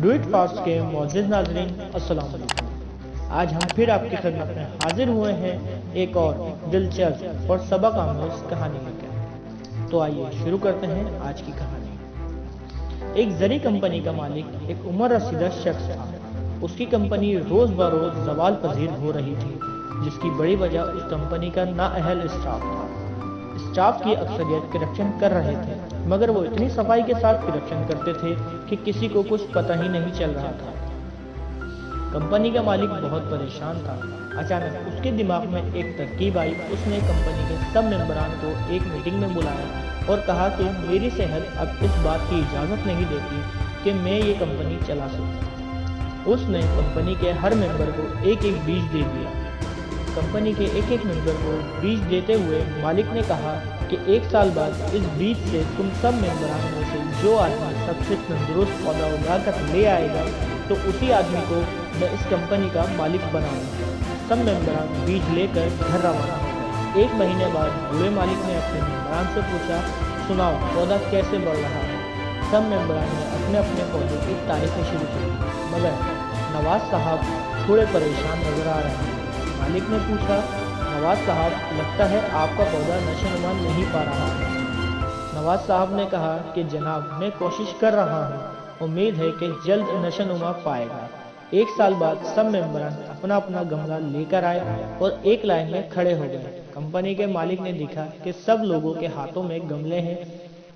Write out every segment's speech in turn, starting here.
Do it fast के मौजूद नाज़रीन अस्सलाम वालेकुम। आज हम फिर आपकी खिदमत में हाजिर हुए हैं एक और दिलचस्प और सबक आमेज कहानी लेकर। तो आइए शुरू करते हैं आज की कहानी। एक ज़री कंपनी का मालिक एक उम्र रसीदा शख्स था। उसकी कंपनी रोज बरोज जवाल पजीर हो रही थी, जिसकी बड़ी वजह उस कंपनी का नाअहल स्टाफ था। स्टाफ की अक्सरियत करप्शन कर रहे थे, मगर वो इतनी सफाई के साथ करप्शन करते थे कि किसी को कुछ पता ही नहीं चल रहा था। कंपनी का मालिक बहुत परेशान था। अचानक उसके दिमाग में एक तरकीब आई। उसने कंपनी के सब मेंबरान को एक मीटिंग में बुलाया और कहा कि मेरी सेहत अब इस बात की इजाज़त नहीं देती कि मैं ये कंपनी चला सकूं। उसने कंपनी के हर मेंबर को एक एक बीज दे दिया। कंपनी के एक एक मेंबर को बीज देते हुए मालिक ने कहा कि एक साल बाद इस बीज से तुम सब मेंबरान में से जो आदमी सबसे तंदुरुस्त पौधा उगा कर ले आएगा, तो उसी आदमी को मैं इस कंपनी का मालिक बनाऊंगा। सब मेंबरान बीज लेकर घर रवाना हो गए। एक महीने बाद बूढ़े मालिक ने अपने मेंबरान से पूछा, सुनाओ पौधा कैसे बढ़ रहा है। सब मेंबरान ने अपने अपने पौधे की तारीफें शुरू की, मगर नवाज साहब थोड़े परेशान नजर आ रहे हैं। मालिक ने पूछा, नवाज साहब, लगता है आपका पौधा नशोनुमा नहीं पा रहा है। नवाज साहब ने कहा कि जनाब, मैं कोशिश कर रहा हूँ, उम्मीद है कि जल्द नशोनुमा पाएगा। एक साल बाद सब मेंबरान अपना अपना गमला लेकर आए और एक लाइन में खड़े हो गए। कंपनी के मालिक ने देखा कि सब लोगों के हाथों में गमले हैं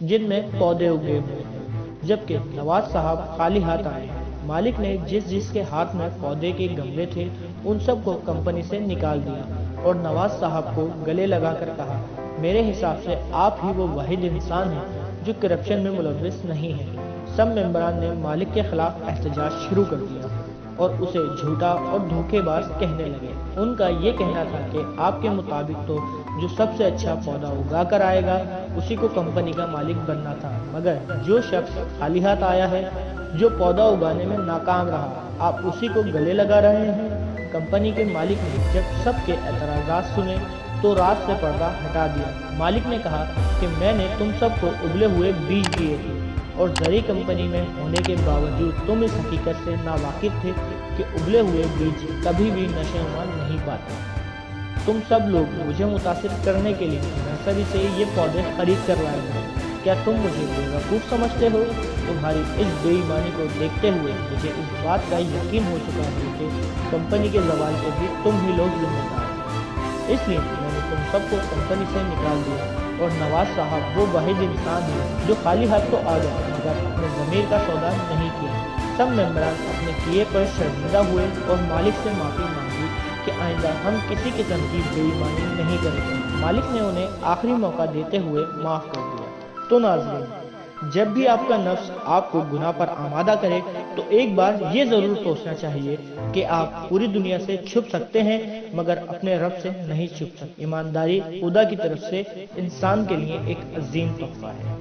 जिनमें पौधे उगे हुए हैं, जबकि नवाज साहब खाली हाथ आए हैं। मालिक ने जिसके हाथ में पौधे के गमले थे उन सबको कंपनी से निकाल दिया और नवाज साहब को गले लगाकर कहा, मेरे हिसाब से आप ही वो वाहिद इंसान हैं जो करप्शन में मुलव्विस नहीं है। सब मेंबरान ने मालिक के खिलाफ एहतजाज शुरू कर दिया और उसे झूठा और धोखेबाज कहने लगे। उनका ये कहना था कि आपके मुताबिक तो जो सबसे अच्छा पौधा उगा कर आएगा उसी को कंपनी का मालिक बनना था, मगर जो शख्स खाली हाथ आया है, जो पौधा उगाने में नाकाम रहा, आप उसी को गले लगा रहे हैं। कंपनी के मालिक ने जब सबके एतराज़ात सुने तो रात से पर्दा हटा दिया। मालिक ने कहा कि मैंने तुम सबको उबले हुए बीज दिए थे और ज़री कंपनी में होने के बावजूद तुम इस हकीकत से नावाकिफ थे कि उबले हुए बीज कभी भी नशोनुमा नहीं पाते। तुम सब लोग मुझे मुतासिर करने के लिए नर्सरी से ये पौधे खरीद कर लाए हो। क्या तुम मुझे बेवकूफ़ समझते हो? तुम्हारी इस बेईमानी को देखते हुए मुझे इस बात का यकीन हो चुका है कि कंपनी के ज़वाल के भी तुम ही लोग जिम्मेदार हो। इसलिए मैंने तुम सबको कंपनी से निकाल दिया और नवाज साहब वो वाहिद इंसान है जो खाली हाथ तो आ गए मगर अपने ज़मीर का सौदा नहीं किया। सब मेंबरान अपने किए पर शर्मिंदा हुए और मालिक से माफ़ी मांगी कि आइंदा हम किसी किस्म की बेईमानी नहीं करेंगे। मालिक ने उन्हें आखिरी मौका देते हुए माफ़ कर दिया। तो नाज़रीन, जब भी आपका नफ्स आपको गुनाह पर आमादा करे तो एक बार ये ज़रूर सोचना चाहिए कि आप पूरी दुनिया से छुप सकते हैं मगर अपने रब से नहीं छुप सकते। ईमानदारी खुदा की तरफ से इंसान के लिए एक अजीम तोहफा है।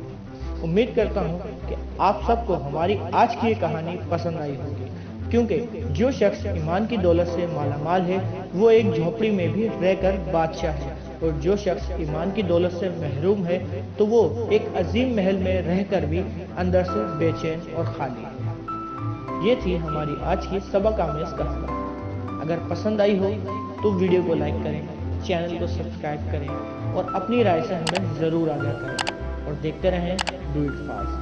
उम्मीद करता हूँ कि आप सबको हमारी आज की ये कहानी पसंद आई होगी, क्योंकि जो शख्स ईमान की दौलत से मालामाल है वो एक झोपड़ी में भी रहकर बादशाह है, और जो शख्स ईमान की दौलत से महरूम है तो वो एक अजीम महल में रहकर भी अंदर से बेचैन और खाली है। ये थी हमारी आज की सबक आमेज कहानी। अगर पसंद आई हो तो वीडियो को लाइक करें, चैनल को सब्सक्राइब करें और अपनी राय से हमें ज़रूर आगाह करें और देखते रहें डू इट फास्ट।